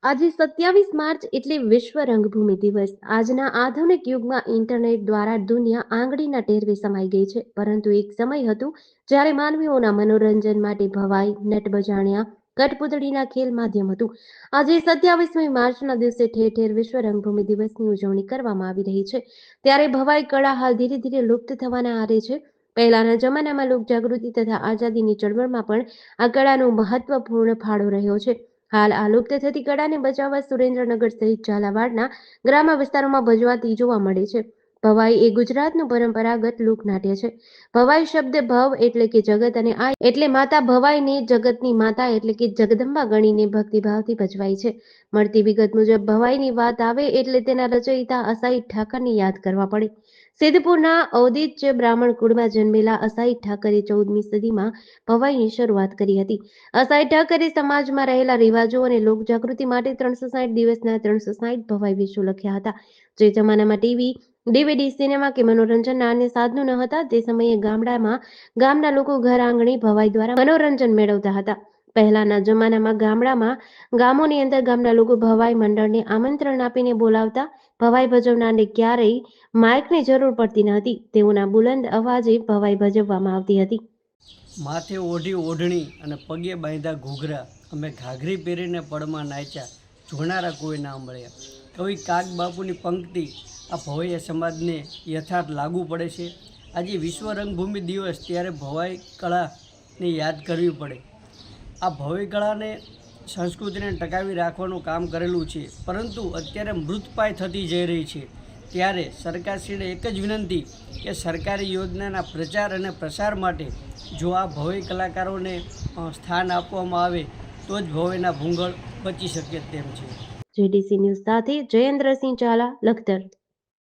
આજે 27 માર્ચ એટલે વિશ્વ રંગભૂમિ દિવસ. આજના આધુનિક યુગમાં ઇન્ટરનેટ દ્વારા દુનિયા આંગળીના ટેરવે સમાઈ ગઈ છે. પરંતુ એક સમય હતો જ્યારે માનવીઓના મનોરંજન માટે ભવાઈ, નટબજાણિયા, કઠપૂતળીના ખેલ માધ્યમ હતું. આજે 27મી માર્ચના દિવસે ઠેર ઠેર વિશ્વ રંગભૂમિ દિવસની ઉજવણી કરવામાં આવી રહી છે. ત્યારે ભવાઈ કળા હાલ ધીરે ધીરે લુપ્ત થવાના આરે છે. પહેલાના જમાનામાં લોક જાગૃતિ તથા આઝાદીની ચળવળમાં પણ આ કળાનો મહત્વપૂર્ણ ફાળો રહ્યો છે. હાલ આ લુપ્ત થતી કળાને બચાવવા સુરેન્દ્રનગર સહિત ઝાલાવાડના ગ્રામ્ય વિસ્તારોમાં ભજવાતી જોવા મળે છે. ભવાઈ એ ગુજરાતનું પરંપરાગત લોકનાટ્ય છે. ભવાઈ શબ્દ ભવ એટલે કે જગત અને આ એટલે માતા ભવાઈને જગતની માતા એટલે કે જગદંબા ગણીને ભક્તિભાવથી ભજવાય છે. મળતી વિગત મુજબ ભવાઈની વાત આવે એટલે તેના રચયિતા અસાઈ ઠાકરને યાદ કરવા પડે. સિદ્ધપુરના ઔદિત્ય બ્રાહ્મણ કુળમાં જન્મેલા અસાઈ ઠાકરે 14મી સદીમાં ભવાઈની શરૂઆત કરી હતી. અસાઈ ઠાકરે સમાજમાં રહેલા રિવાજો અને લોકજાગૃતિ માટે 360 દિવસના 360 ભવાઈ વિષયો લખ્યા હતા. જે જમાનામાં ટીવી, ડીવીડી, સિનેમા કે મનોરંજનના અન્ય સાધનો ન હતા તે સમયે ગામના લોકો ઘર આંગણે ભવાઈ દ્વારા મનોરંજન મેળવતા હતા. પહેલાના જમાનામાં ગામોની અંદર ગામના લોકો ભવાઈ મંડળને આમંત્રણ આપીને બોલાવતા. ભવાઈ ભજવનારને ક્યારેય માઇકની જરૂર પડતી ન હતી. તેઓના બુલંદ અવાજે ભવાઈ ભજવવામાં આવતી હતી. માથે ઓઢી ઓઢણી અને પગે બાંધ્યા ઘૂઘરા, અમે ઘાઘરી પહેરીને પડમાં નાચ્યા, જોનારા કોઈ ના મળ્યા. કવિ કાગ બાપુની પંક્તિ આ ભવૈયા સમાજને યથાર્થ લાગુ પડે છે. આજે વિશ્વ રંગભૂમિ દિવસ ત્યારે ભવાઈ કળાને યાદ કરવી પડે. આ ભવાઈ કળાને સંસ્કૃતિને ટકાવી રાખવાનું કામ કરેલું છે, પરંતુ અત્યારે મૃતપાય થતી જઈ રહી છે. ત્યારે સરકારશ્રીને એક જ વિનંતી કે સરકારી યોજનાના પ્રચાર અને પ્રસાર માટે જો આ ભવાઈ કલાકારોને સ્થાન આપવામાં આવે તો જ ભવાઈના ભૂંગળ બચી શકે તેમ છે. જેડીસી ન્યૂઝ સાથે જયેન્દ્રસિંહ ઝાલા, લખતર.